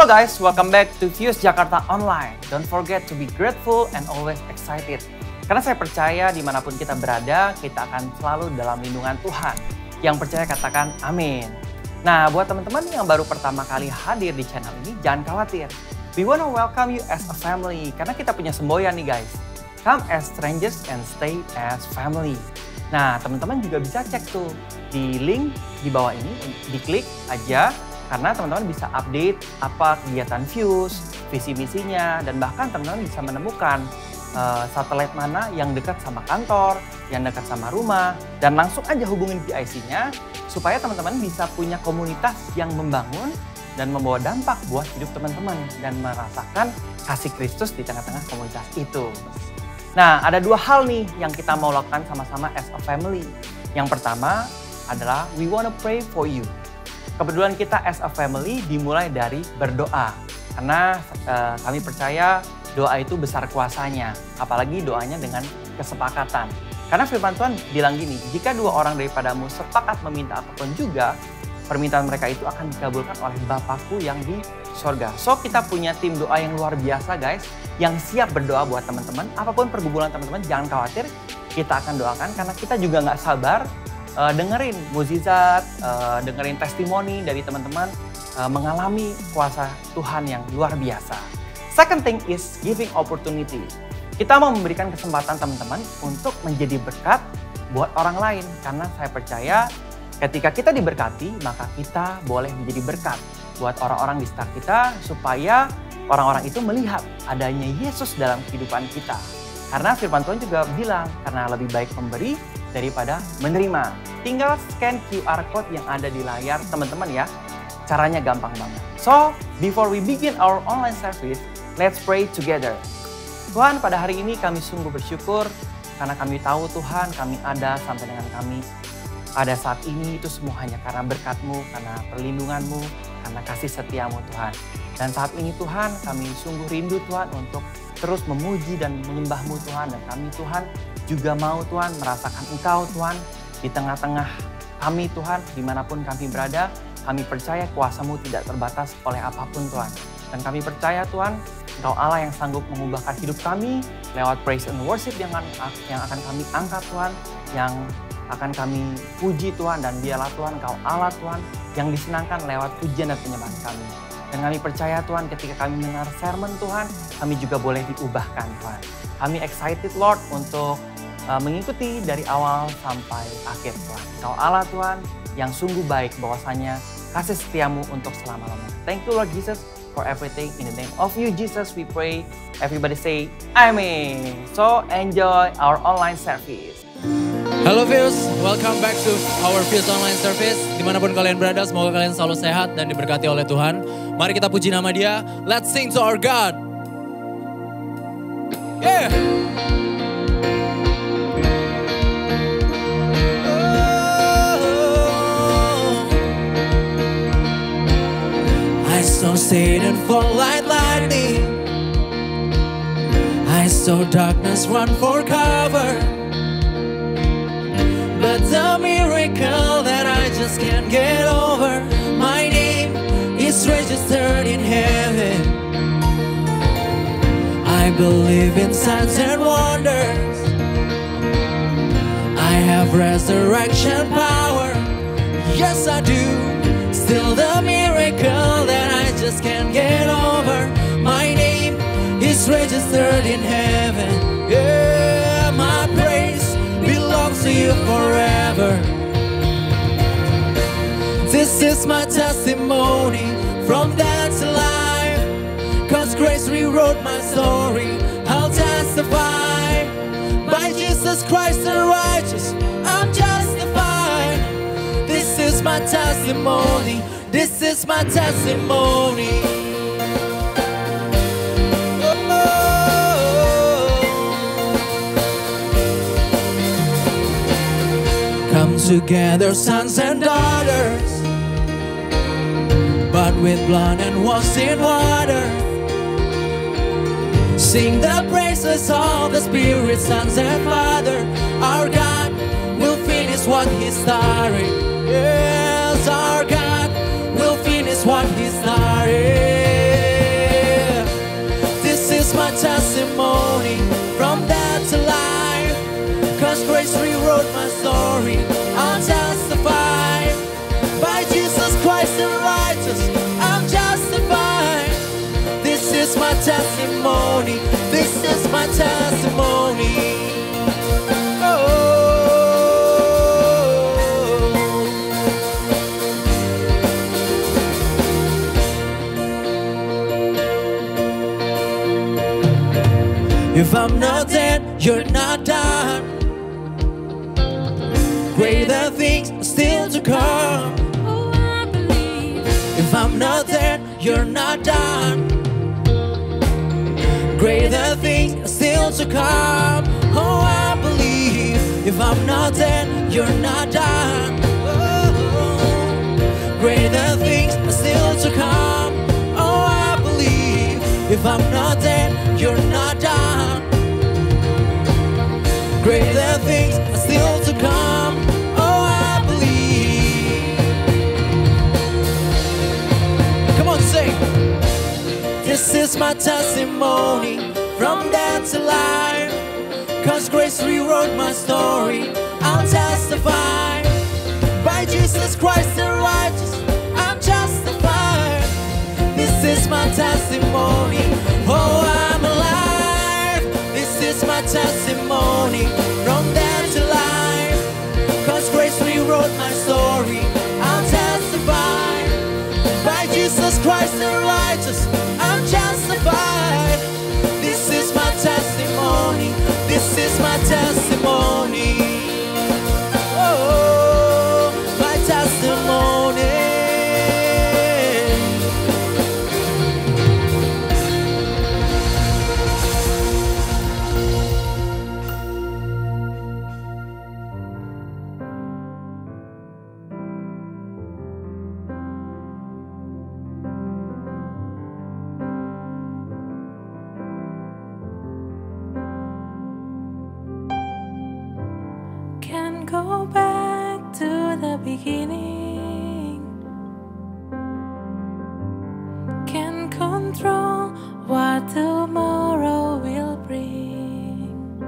Halo guys, welcome back to Fuse Jakarta Online. Don't forget to be grateful and always excited. Karena saya percaya dimanapun kita berada, kita akan selalu dalam lindungan Tuhan. Yang percaya katakan amin. Nah, buat teman-teman yang baru pertama kali hadir di channel ini, jangan khawatir. We wanna welcome you as a family. Karena kita punya semboyan nih guys. Come as strangers and stay as family. Nah, teman-teman juga bisa cek tuh di link di bawah ini, diklik aja. Karena teman-teman bisa update apa kegiatan Fuse, visi misinya, dan bahkan teman-teman bisa menemukan satelit mana yang dekat sama kantor, yang dekat sama rumah, dan langsung aja hubungin PIC-nya supaya teman-teman bisa punya komunitas yang membangun dan membawa dampak buat hidup teman-teman dan merasakan kasih Kristus di tengah-tengah komunitas itu. Nah, ada dua hal nih yang kita mau lakukan sama-sama as a family. Yang pertama adalah we wanna pray for you. Kebetulan kita as a family dimulai dari berdoa. Karena kami percaya doa itu besar kuasanya. Apalagi doanya dengan kesepakatan. Karena firman Tuhan bilang gini, jika dua orang daripadamu sepakat meminta apapun juga, permintaan mereka itu akan dikabulkan oleh Bapakku yang di sorga. So kita punya tim doa yang luar biasa guys, yang siap berdoa buat teman-teman. Apapun pergumulan teman-teman, jangan khawatir. Kita akan doakan karena kita juga nggak sabar dengerin mukjizat, dengerin testimoni dari teman-teman mengalami kuasa Tuhan yang luar biasa. Second thing is giving opportunity. Kita mau memberikan kesempatan teman-teman untuk menjadi berkat buat orang lain. Karena saya percaya ketika kita diberkati, maka kita boleh menjadi berkat buat orang-orang di sekitar kita supaya orang-orang itu melihat adanya Yesus dalam kehidupan kita. Karena firman Tuhan juga bilang, karena lebih baik memberi daripada menerima. Tinggal scan QR code yang ada di layar teman-teman ya. Caranya gampang banget. So, before we begin our online service, let's pray together. Tuhan, pada hari ini kami sungguh bersyukur karena kami tahu Tuhan, kami ada sampai dengan kami pada saat ini itu semua hanya karena berkat-Mu, karena perlindungan-Mu, karena kasih setia-Mu Tuhan. Dan saat ini Tuhan, kami sungguh rindu Tuhan untuk terus memuji dan menyembah-Mu Tuhan. Dan kami Tuhan juga mau Tuhan merasakan Engkau Tuhan di tengah-tengah kami Tuhan, dimanapun kami berada. Kami percaya kuasa-Mu tidak terbatas oleh apapun Tuhan. Dan kami percaya Tuhan, Engkau Allah yang sanggup mengubahkan hidup kami lewat praise and worship yang akan kami angkat Tuhan, yang akan kami puji Tuhan. Dan biarlah Tuhan Engkau Allah Tuhan yang disenangkan lewat pujian dan penyembahan kami. Dan kami percaya Tuhan ketika kami mendengar sermon Tuhan, kami juga boleh diubahkan Tuhan. Kami excited Lord untuk mengikuti dari awal sampai akhir Tuhan. Engkau Allah Tuhan yang sungguh baik, bahwasanya kasih setiamu untuk selama-lamanya. Thank you Lord Jesus for everything. In the name of you Jesus we pray. Everybody say amen. So enjoy our online service. Halo Fuse, welcome back to our Fuse online service. Dimanapun kalian berada, semoga kalian selalu sehat dan diberkati oleh Tuhan. Mari kita puji nama Dia. Let's sing to our God. Yeah. I saw Satan fall like lightning. I saw darkness run for cover. But the miracle that I just can't get over, my name is registered in heaven. I believe in signs and wonders. I have resurrection power. Yes, I do. Still the miracle that I just can't get over, my name is registered in heaven. Yeah, my praise belongs to you forever. This is my testimony from death to life. God's grace rewrote my story. I'll testify. By Jesus Christ the righteous, I'm justified. This is my testimony. This is my testimony. Come together, sons and daughters, but with blood and washed in water. Sing the praises of the Spirit, sons and Father. Our God will finish what He started. Yes, our God will finish what He started. 'cause grace rewrote my story. I'll testify, by Jesus Christ the righteous, I'm justified. This is my testimony, this is my testimony. If I'm not dead, you're not done. Greater things are still to come. Oh, I believe. If I'm not dead, you're not done. Greater things are still to come. Oh, I believe. If I'm not dead, you're not done. Oh, greater things are still to come. Oh, I believe. If I'm not dead, you're not done. Greater things are still to come. Oh, I believe. Come on, sing. This is my testimony, from death to life. 'Cause grace rewrote my story. I'll testify, by Jesus Christ the righteous, I'm justified. This is my testimony. Oh, I'm alive. This is my testimony, from death to life. 'Cause grace rewrote my story. I'll testify, by Jesus Christ the righteous, I'm justified. This is my testimony, this is my testimony. Oh, my testimony. Can't go back to the beginning. Can't control what tomorrow will bring.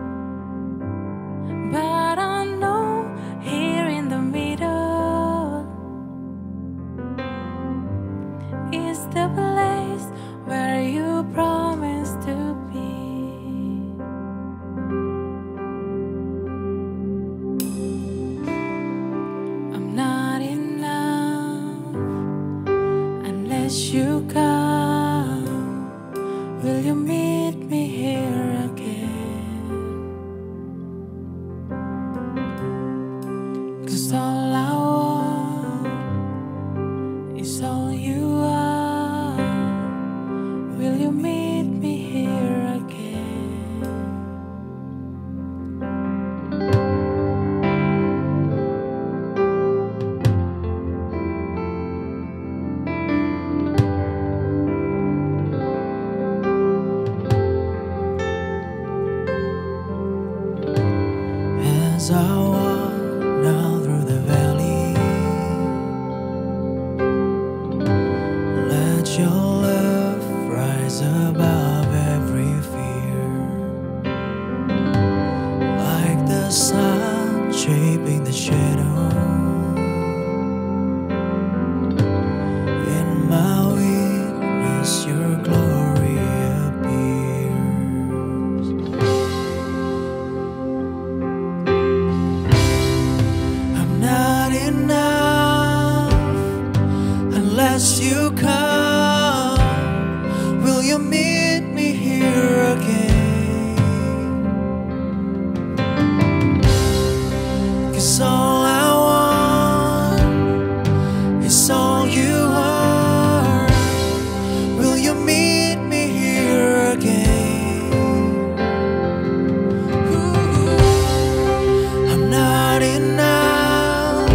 But I know here in the middle is the place where you promised to be. I'm not enough unless you come. Will you meet me here again? 'Cause all I want is all you are. Will you meet me here again? As I walk now through the valley, let your love rise above every fear. Like the sun shaping the shadow, in my weakness your glory appears. I'm not enough unless you come. Will you meet me here again? 'Cause all I want is all you are. Will you meet me here again? Ooh, I'm not enough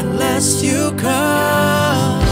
unless you come.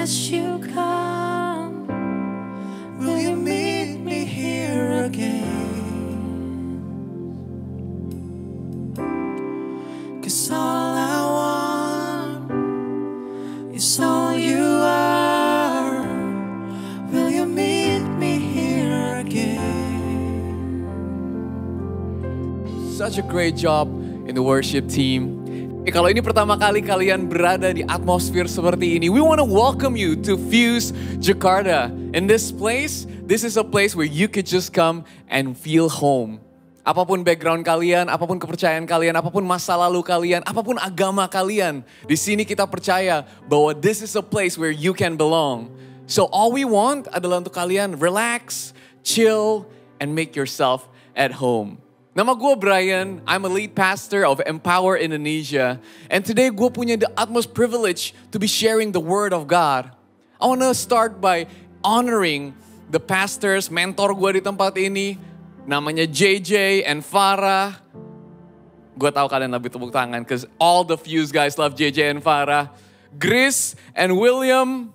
as you come, will you meet me here again? 'Cause all I want is all you are. Will you meet me here again? Such a great job in the worship team. Kalau ini pertama kali kalian berada di atmosfer seperti ini, we want to welcome you to Fuse Jakarta. In this place, this is a place where you could just come and feel home. Apapun background kalian, apapun kepercayaan kalian, apapun masa lalu kalian, apapun agama kalian, di sini kita percaya bahwa this is a place where you can belong. So all we want adalah untuk kalian relax, chill, and make yourself at home. Nama gue Brian, I'm a lead pastor of Empower Indonesia. And today gue punya the utmost privilege to be sharing the word of God. I want to start by honoring the pastors, mentor gue di tempat ini. Namanya JJ and Farah. Gue tahu kalian lebih tepuk tangan because all the Fuse guys love JJ and Farah. Grace and William.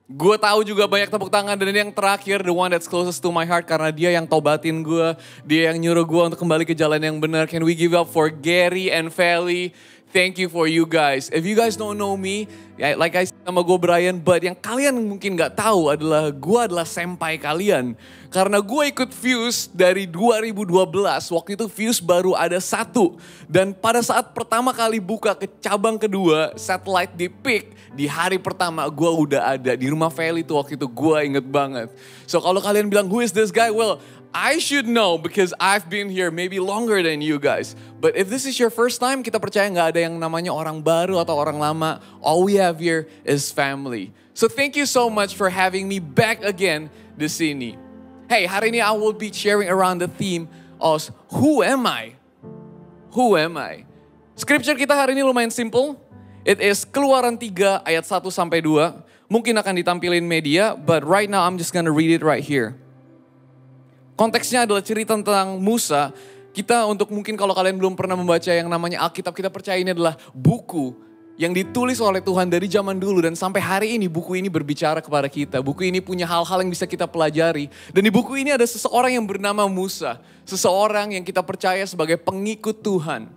Gue tahu juga banyak tepuk tangan, dan yang terakhir the one that's closest to my heart karena dia yang tobatin gue, dia yang nyuruh gue untuk kembali ke jalan yang benar. Can we give up for Gary and Feli? Thank you for you guys. If you guys don't know me, like I said, nama gue Brian, but yang kalian mungkin gak tahu adalah gue adalah senpai kalian. Karena gue ikut Fuse dari 2012, waktu itu Fuse baru ada 1. Dan pada saat pertama kali buka ke cabang kedua, satellite di Peak, di hari pertama gue udah ada di rumah Feli tuh waktu itu, gue inget banget. So kalau kalian bilang, who is this guy? Well, I should know because I've been here maybe longer than you guys. But if this is your first time, kita percaya gak ada yang namanya orang baru atau orang lama. All we have here is family. So thank you so much for having me back again di sini. Hey, hari ini I will be sharing around the theme of who am I? Who am I? Scripture kita hari ini lumayan simple. It is Keluaran 3 ayat 1-2. Mungkin akan ditampilin media, but right now I'm just gonna read it right here. Konteksnya adalah cerita tentang Musa. Kita untuk mungkin kalau kalian belum pernah membaca yang namanya Alkitab, kita percaya ini adalah buku yang ditulis oleh Tuhan dari zaman dulu. Dan sampai hari ini buku ini berbicara kepada kita. Buku ini punya hal-hal yang bisa kita pelajari. Dan di buku ini ada seseorang yang bernama Musa. Seseorang yang kita percaya sebagai pengikut Tuhan.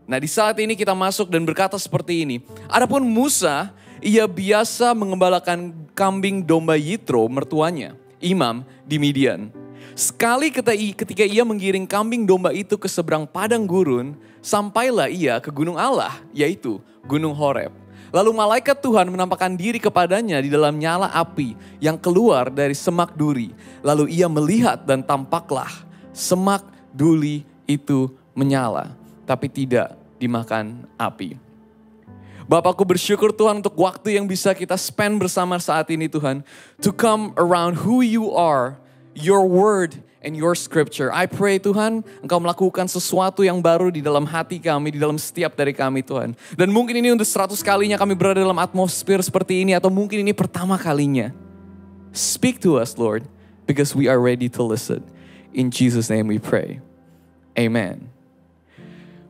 Nah di saat ini kita masuk dan berkata seperti ini. Adapun Musa, ia biasa mengembalakan kambing domba Yitro mertuanya, imam di Midian. Sekali ketika ia menggiring kambing domba itu ke seberang padang gurun, sampailah ia ke gunung Allah, yaitu Gunung Horeb. Lalu malaikat Tuhan menampakkan diri kepadanya di dalam nyala api yang keluar dari semak duri. Lalu ia melihat dan tampaklah semak duri itu menyala, tapi tidak dimakan api. Bapakku bersyukur Tuhan untuk waktu yang bisa kita spend bersama saat ini Tuhan. To come around who you are, your word and your scripture. I pray Tuhan, Engkau melakukan sesuatu yang baru di dalam hati kami, di dalam setiap dari kami Tuhan. Dan mungkin ini untuk 100 kalinya kami berada dalam atmosfer seperti ini, atau mungkin ini pertama kalinya. Speak to us Lord, because we are ready to listen. In Jesus' name we pray. Amen.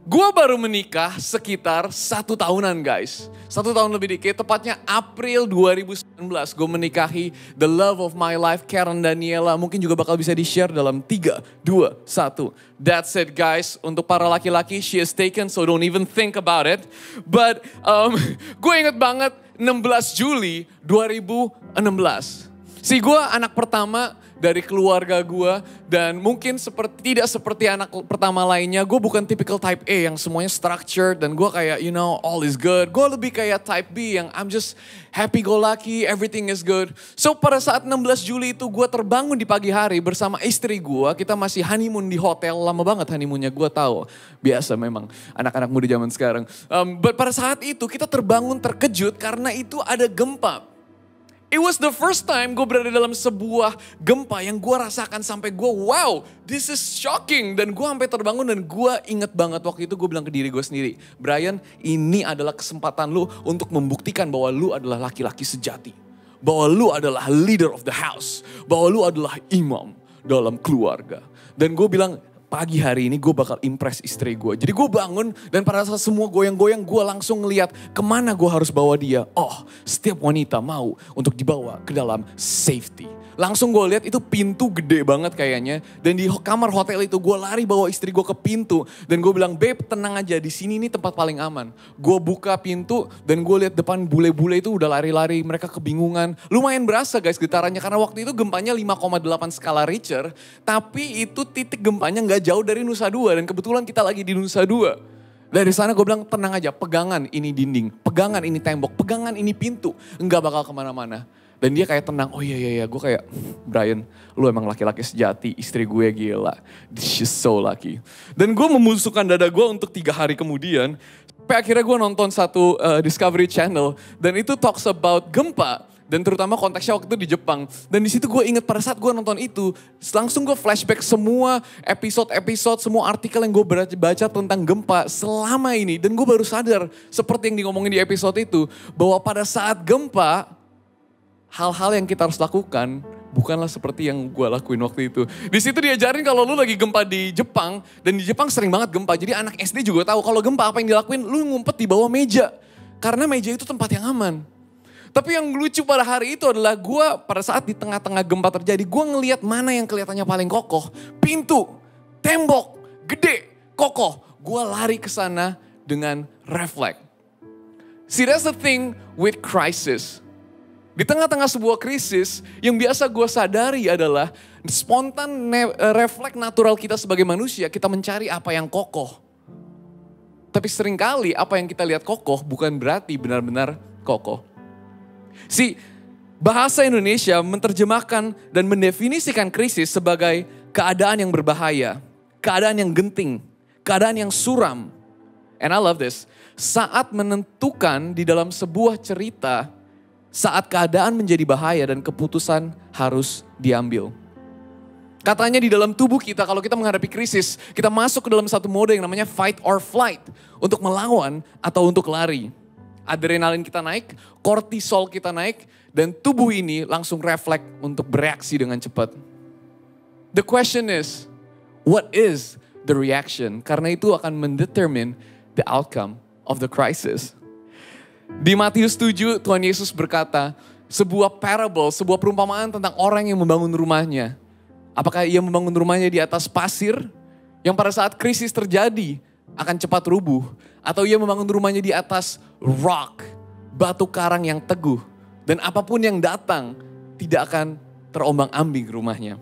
Gue baru menikah sekitar 1 tahunan guys. 1 tahun lebih dikit, tepatnya April 2019. Gue menikahi the love of my life, Karen Daniela. Mungkin juga bakal bisa di-share dalam 3, 2, 1. That's it guys. Untuk para laki-laki, she is taken, so don't even think about it. But gue inget banget 16 Juli 2016. Gue anak pertama dari keluarga gue, dan mungkin tidak seperti anak pertama lainnya. Gue bukan typical type A yang semuanya structured dan gue kayak you know all is good. Gue lebih kayak type B yang I'm just happy go lucky, everything is good. So pada saat 16 Juli itu gue terbangun di pagi hari bersama istri gue. Kita masih honeymoon di hotel, lama banget honeymoonnya, gue tahu. Biasa memang anak-anak muda zaman sekarang. But pada saat itu kita terbangun terkejut karena itu ada gempa. It was the first time gue berada dalam sebuah gempa yang gue rasakan sampai gue, wow, this is shocking. Dan gue sampai terbangun dan gue inget banget waktu itu gue bilang ke diri gue sendiri, Brian, ini adalah kesempatan lu untuk membuktikan bahwa lu adalah laki-laki sejati. Bahwa lu adalah leader of the house. Bahwa lu adalah imam dalam keluarga. Dan gue bilang, pagi hari ini gue bakal impress istri gue. Jadi gue bangun dan pada saat semua goyang-goyang gue langsung ngeliat kemana gue harus bawa dia. Oh, setiap wanita mau untuk dibawa ke dalam safety. Langsung gue lihat itu pintu gede banget kayaknya. Dan di kamar hotel itu gue lari bawa istri gue ke pintu. Dan gue bilang, babe tenang aja, di sini nih tempat paling aman. Gue buka pintu dan gue lihat depan bule-bule itu udah lari-lari, mereka kebingungan. Lumayan berasa guys getarannya karena waktu itu gempanya 5,8 skala Richter. Tapi itu titik gempanya gak jauh dari Nusa Dua dan kebetulan kita lagi di Nusa Dua. Dari sana gue bilang tenang aja, pegangan ini dinding, pegangan ini tembok, pegangan ini pintu. Enggak bakal kemana-mana. Dan dia kayak tenang, oh iya, gue kayak, Brian, lu emang laki-laki sejati, istri gue gila. She's so lucky. Dan gue memusuhkan dada gue untuk 3 hari kemudian, sampai akhirnya gue nonton satu Discovery Channel, dan itu talks about gempa, dan terutama konteksnya waktu itu di Jepang. Dan di situ gue inget pada saat gue nonton itu, langsung gue flashback semua episode, semua artikel yang gue baca tentang gempa selama ini. Dan gue baru sadar, seperti yang ngomongin di episode itu, bahwa pada saat gempa, hal-hal yang kita harus lakukan bukanlah seperti yang gue lakuin waktu itu. Di situ diajarin kalau lu lagi gempa di Jepang, dan di Jepang sering banget gempa. Jadi anak SD juga tahu kalau gempa apa yang dilakuin, lu ngumpet di bawah meja. Karena meja itu tempat yang aman. Tapi yang lucu pada hari itu adalah gue pada saat di tengah-tengah gempa terjadi, gue ngelihat mana yang kelihatannya paling kokoh. Pintu, tembok, gede, kokoh. Gue lari ke sana dengan refleks. See, that's the thing with crisis. Di tengah-tengah sebuah krisis, yang biasa gue sadari adalah spontan refleks natural kita sebagai manusia, kita mencari apa yang kokoh. Tapi seringkali apa yang kita lihat kokoh bukan berarti benar-benar kokoh. Bahasa Indonesia menerjemahkan dan mendefinisikan krisis sebagai keadaan yang berbahaya, keadaan yang genting, keadaan yang suram. And I love this. Saat menentukan di dalam sebuah cerita, saat keadaan menjadi bahaya dan keputusan harus diambil. Katanya di dalam tubuh kita kalau kita menghadapi krisis, kita masuk ke dalam satu mode yang namanya fight or flight. Untuk melawan atau untuk lari. Adrenalin kita naik, kortisol kita naik, dan tubuh ini langsung refleks untuk bereaksi dengan cepat. The question is, what is the reaction? Karena itu akan mendetermine the outcome of the crisis. Di Matius 7, Tuhan Yesus berkata, sebuah parable, sebuah perumpamaan tentang orang yang membangun rumahnya. Apakah ia membangun rumahnya di atas pasir, yang pada saat krisis terjadi akan cepat rubuh. Atau ia membangun rumahnya di atas rock, batu karang yang teguh. Dan apapun yang datang, tidak akan terombang-ambing rumahnya.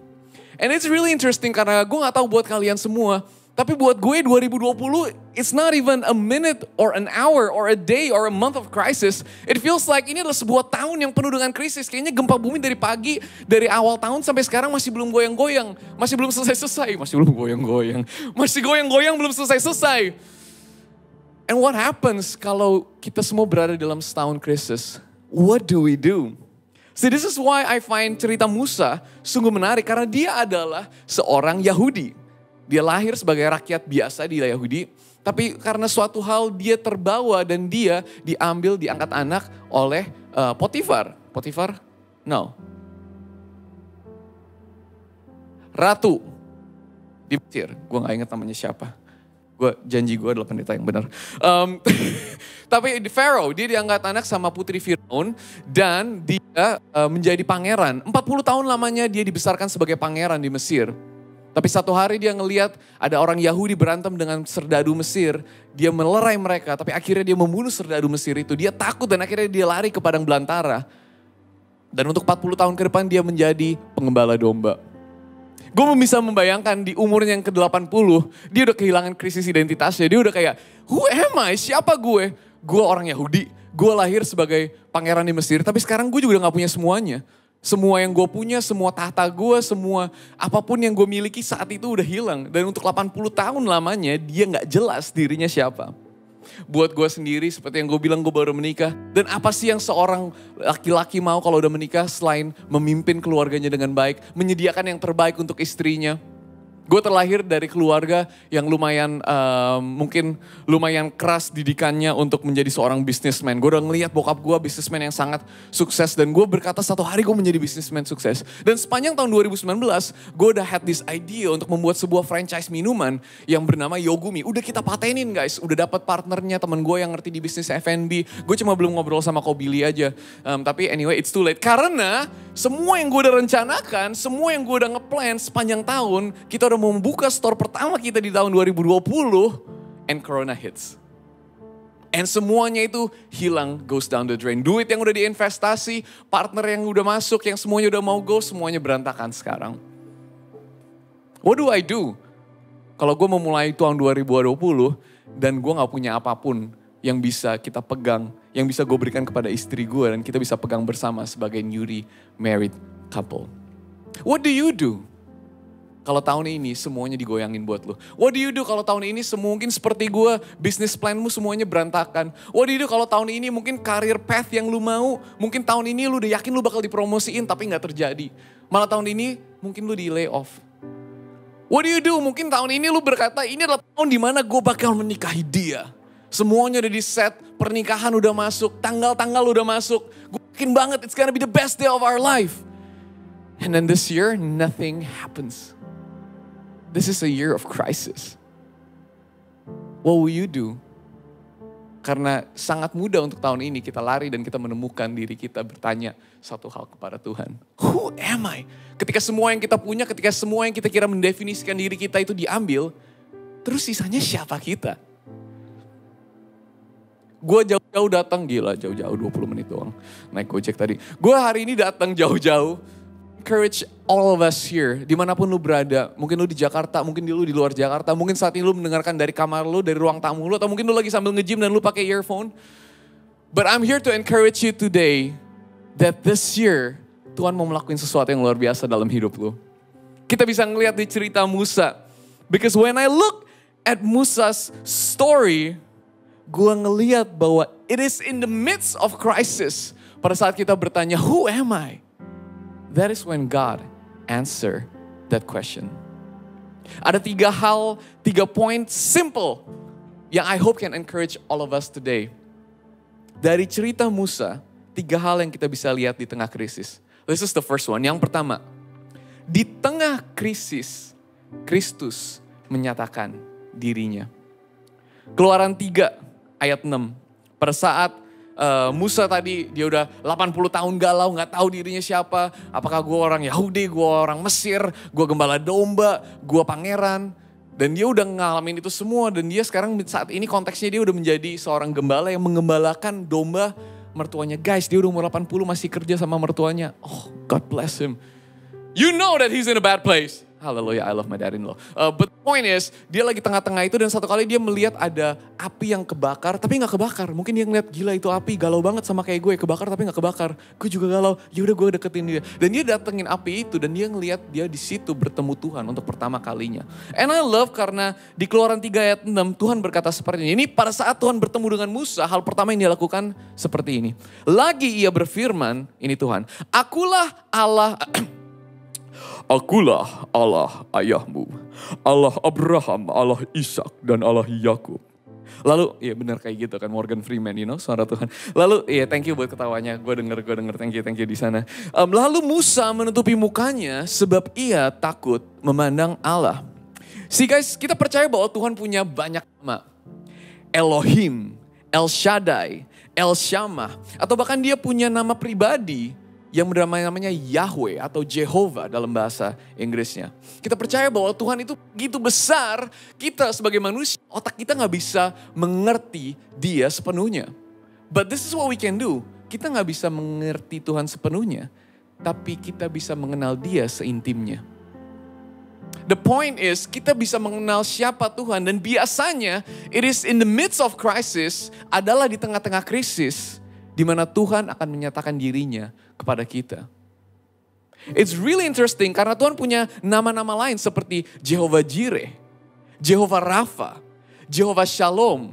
And it's really interesting karena gue gak tahu buat kalian semua, tapi buat gue 2020, it's not even a minute or an hour or a day or a month of crisis. It feels like ini adalah sebuah tahun yang penuh dengan krisis. Kayaknya gempa bumi dari pagi, dari awal tahun sampai sekarang masih belum goyang-goyang. Masih belum selesai-selesai. Masih belum goyang-goyang. Masih goyang-goyang belum selesai-selesai. And what happens kalau kita semua berada dalam setahun krisis? What do we do? So this is why I find cerita Musa sungguh menarik. Karena dia adalah seorang Yahudi. Dia lahir sebagai rakyat biasa di Yahudi, tapi karena suatu hal dia terbawa dan dia diambil, diangkat anak oleh Potifar. Potifar? No. Ratu di Mesir. Gue gak ingat namanya siapa. Gue janji gue adalah pendeta yang benar. Tapi di Pharaoh, dia diangkat anak sama putri Firaun dan dia menjadi pangeran. 40 tahun lamanya dia dibesarkan sebagai pangeran di Mesir. Tapi satu hari dia ngelihat ada orang Yahudi berantem dengan serdadu Mesir. Dia melerai mereka, tapi akhirnya dia membunuh serdadu Mesir itu. Dia takut dan akhirnya dia lari ke padang belantara. Dan untuk 40 tahun ke depan dia menjadi pengembala domba. Gue bisa membayangkan di umurnya yang ke-80, dia udah kehilangan krisis identitasnya. Dia udah kayak, who am I? Siapa gue? Gue orang Yahudi. Gue lahir sebagai pangeran di Mesir, tapi sekarang gue juga gak punya semuanya. Semua yang gue punya, semua tahta gue, semua apapun yang gue miliki saat itu udah hilang. Dan untuk 80 tahun lamanya dia gak jelas dirinya siapa. Buat gue sendiri seperti yang gue bilang gue baru menikah. Dan apa sih yang seorang laki-laki mau kalau udah menikah selain memimpin keluarganya dengan baik. Menyediakan yang terbaik untuk istrinya. Gue terlahir dari keluarga yang lumayan mungkin lumayan keras didikannya untuk menjadi seorang businessman. Gue udah ngeliat bokap gue businessman yang sangat sukses dan gue berkata satu hari gue menjadi businessman sukses. Dan sepanjang tahun 2019 gue udah had this idea untuk membuat sebuah franchise minuman yang bernama Yogumi. Udah kita patenin guys, udah dapat partnernya teman gue yang ngerti di bisnis F&B. Gue cuma belum ngobrol sama Ko Billy aja. Tapi anyway it's too late karena semua yang gue udah rencanakan, semua yang gue udah ngeplan sepanjang tahun, kita udah mau membuka store pertama kita di tahun 2020 and Corona hits. And semuanya itu hilang, goes down the drain. Duit yang udah diinvestasi, partner yang udah masuk, yang semuanya udah mau go, semuanya berantakan sekarang. What do I do? Kalau gue memulai tahun 2020 dan gue gak punya apapun yang bisa kita pegang, yang bisa gue berikan kepada istri gue dan kita bisa pegang bersama sebagai newly married couple. What do you do? Kalau tahun ini semuanya digoyangin buat lo. What do you do kalau tahun ini mungkin seperti gue, bisnis planmu semuanya berantakan. What do you do kalau tahun ini mungkin career path yang lu mau, mungkin tahun ini lu udah yakin lu bakal dipromosiin tapi gak terjadi. Malah tahun ini mungkin lu di lay off. What do you do? Mungkin tahun ini lu berkata ini adalah tahun dimana gue bakal menikahi dia. Semuanya udah di set, pernikahan udah masuk, tanggal-tanggal udah masuk. Gue yakin banget it's gonna be the best day of our life. And then this year, nothing happens. This is a year of crisis. What will you do? Karena sangat mudah untuk tahun ini kita lari dan kita menemukan diri kita bertanya satu hal kepada Tuhan. Who am I? Ketika semua yang kita punya, ketika semua yang kita kira mendefinisikan diri kita itu diambil, terus sisanya siapa kita? Gue jauh-jauh datang, gila jauh-jauh 20 menit doang. Naik Gojek tadi. Gue hari ini datang jauh-jauh. Encourage all of us here, dimanapun lu berada. Mungkin lu di Jakarta, mungkin lu di luar Jakarta. Mungkin saat ini lu mendengarkan dari kamar lu, dari ruang tamu lu. Atau mungkin lu lagi sambil nge-gym dan lu pakai earphone. But I'm here to encourage you today that this year Tuhan mau melakukan sesuatu yang luar biasa dalam hidup lu. Kita bisa ngeliat di cerita Musa. Because when I look at Musa's story, gue ngeliat bahwa it is in the midst of crisis. Pada saat kita bertanya, who am I? That is when God answer that question. Ada 3 poin simple yang I hope can encourage all of us today. Dari cerita Musa, 3 hal yang kita bisa lihat di tengah krisis. This is the first one. Yang pertama, di tengah krisis, Kristus menyatakan dirinya. Keluaran 3 ayat 6. Pada saat Musa tadi dia udah 80 tahun galau, gak tahu dirinya siapa. Apakah gue orang Yahudi, gue orang Mesir, gue gembala domba, gue pangeran. Dan dia udah ngalamin itu semua dan dia sekarang saat ini konteksnya dia udah menjadi seorang gembala yang mengembalakan domba mertuanya. Guys, dia udah umur 80 masih kerja sama mertuanya. Oh, God bless him. You know that he's in a bad place. Hallelujah, I love my dad-in-law. But the point is, dia lagi tengah-tengah itu dan satu kali dia melihat ada api yang kebakar, tapi gak kebakar. Mungkin dia ngeliat, gila itu api, galau banget sama kayak gue, kebakar tapi gak kebakar. Gue juga galau, yaudah gue deketin dia. Dan dia datengin api itu dan dia ngeliat dia di situ bertemu Tuhan untuk pertama kalinya. And I love karena di Keluaran 3 ayat 6, Tuhan berkata seperti ini. Ini pada saat Tuhan bertemu dengan Musa, hal pertama yang dia lakukan seperti ini. Lagi ia berfirman, ini Tuhan, akulah Allah... Akulah Allah ayahmu, Allah Abraham, Allah Ishak dan Allah Yakub. Lalu, iya benar kayak gitu kan Morgan Freeman, you know, suara Tuhan. Lalu, iya thank you buat ketawanya, gue denger, thank you di sana. Lalu Musa menutupi mukanya sebab ia takut memandang Allah. See guys, kita percaya bahwa Tuhan punya banyak nama. Elohim, El Shaddai, El Shammah, atau bahkan dia punya nama pribadi yang namanya Yahweh atau Jehovah dalam bahasa Inggrisnya. Kita percaya bahwa Tuhan itu begitu besar, kita sebagai manusia, otak kita gak bisa mengerti dia sepenuhnya. But this is what we can do. Kita gak bisa mengerti Tuhan sepenuhnya, tapi kita bisa mengenal dia seintimnya. The point is, kita bisa mengenal siapa Tuhan dan biasanya it is in the midst of crisis, adalah di tengah-tengah krisis, di mana Tuhan akan menyatakan dirinya kepada kita. It's really interesting karena Tuhan punya nama-nama lain seperti Jehovah Jireh, Jehovah Rafa, Jehovah Shalom.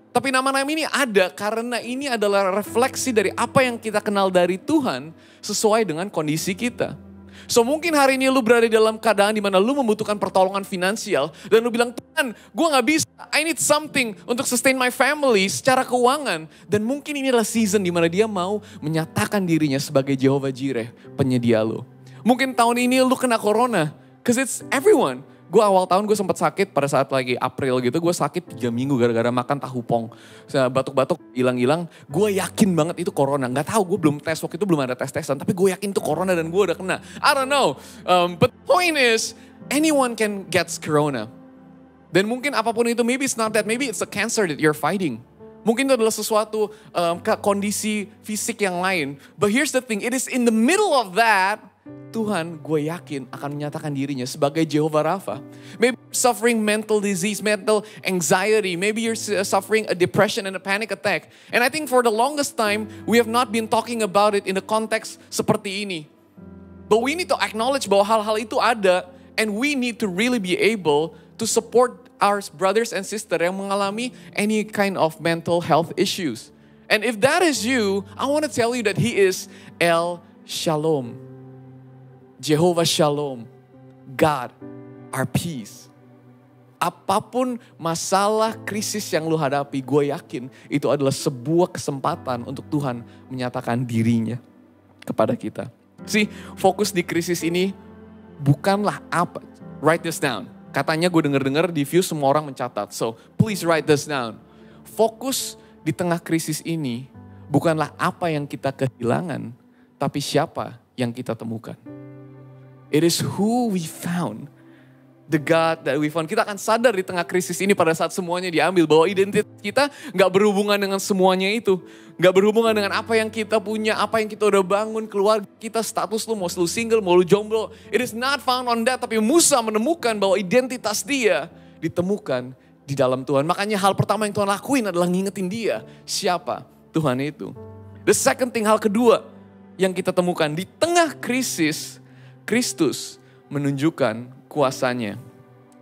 Tapi nama-nama ini ada karena ini adalah refleksi dari apa yang kita kenal dari Tuhan sesuai dengan kondisi kita. So mungkin hari ini lu berada dalam keadaan di mana lu membutuhkan pertolongan finansial. Dan lu bilang, Tuhan gue gak bisa, I need something untuk sustain my family secara keuangan. Dan mungkin inilah season di mana dia mau menyatakan dirinya sebagai Jehovah Jireh, penyedia lu. Mungkin tahun ini lu kena corona, cause it's everyone. Gue awal tahun gue sempat sakit pada saat lagi April gitu. Gue sakit 3 minggu gara-gara makan tahu pong. Batuk-batuk hilang-hilang. Gue yakin banget itu corona. Gak tahu, gue belum tes, waktu itu belum ada tes-tesan. Tapi gue yakin itu corona dan gue udah kena. I don't know. But the point is, anyone can get corona. Dan mungkin apapun itu, maybe it's not that. Maybe it's a cancer that you're fighting. Mungkin itu adalah sesuatu kondisi fisik yang lain. But here's the thing, it is in the middle of that, Tuhan gue yakin akan menyatakan dirinya sebagai Jehovah Rapha. Maybe you're suffering mental disease, mental anxiety. Maybe you're suffering a depression and a panic attack. And I think for the longest time, we have not been talking about it in the context seperti ini. But we need to acknowledge bahwa hal-hal itu ada. And we need to really be able to support our brothers and sisters yang mengalami any kind of mental health issues. And if that is you, I want to tell you that He is El Shalom. Jehovah Shalom, God, our peace. Apapun masalah krisis yang lu hadapi, gue yakin itu adalah sebuah kesempatan untuk Tuhan menyatakan dirinya kepada kita. See, fokus di krisis ini bukanlah apa. Write this down. Katanya gue denger-dengar di View semua orang mencatat. So, please write this down. Fokus di tengah krisis ini bukanlah apa yang kita kehilangan, tapi siapa yang kita temukan. It is who we found. The God that we found. Kita akan sadar di tengah krisis ini pada saat semuanya diambil. Bahwa identitas kita gak berhubungan dengan semuanya itu. Gak berhubungan dengan apa yang kita punya. Apa yang kita udah bangun. Keluarga kita, status lu. Mau lu single, mau lu jomblo. It is not found on that. Tapi Musa menemukan bahwa identitas dia ditemukan di dalam Tuhan. Makanya hal pertama yang Tuhan lakuin adalah ngingetin dia. Siapa Tuhan itu. The second thing, hal kedua yang kita temukan. Di tengah krisis, Kristus menunjukkan kuasanya.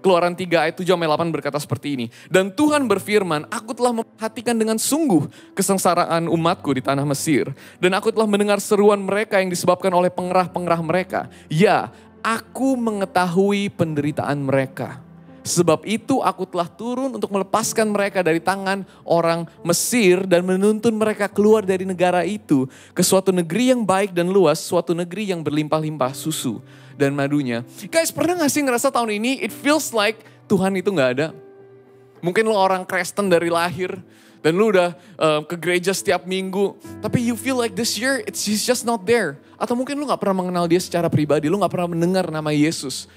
Keluaran 3 ayat 7-8 berkata seperti ini. Dan Tuhan berfirman, aku telah memperhatikan dengan sungguh kesengsaraan umatku di tanah Mesir. Dan aku telah mendengar seruan mereka yang disebabkan oleh pengerah-pengerah mereka. Ya, aku mengetahui penderitaan mereka. Sebab itu aku telah turun untuk melepaskan mereka dari tangan orang Mesir dan menuntun mereka keluar dari negara itu ke suatu negeri yang baik dan luas, suatu negeri yang berlimpah-limpah susu dan madunya. Guys, pernah gak sih ngerasa tahun ini it feels like Tuhan itu gak ada? Mungkin lo orang Kristen dari lahir dan lo udah ke gereja setiap minggu, tapi you feel like this year he's just not there. Atau mungkin lo gak pernah mengenal dia secara pribadi, lo gak pernah mendengar nama Yesus.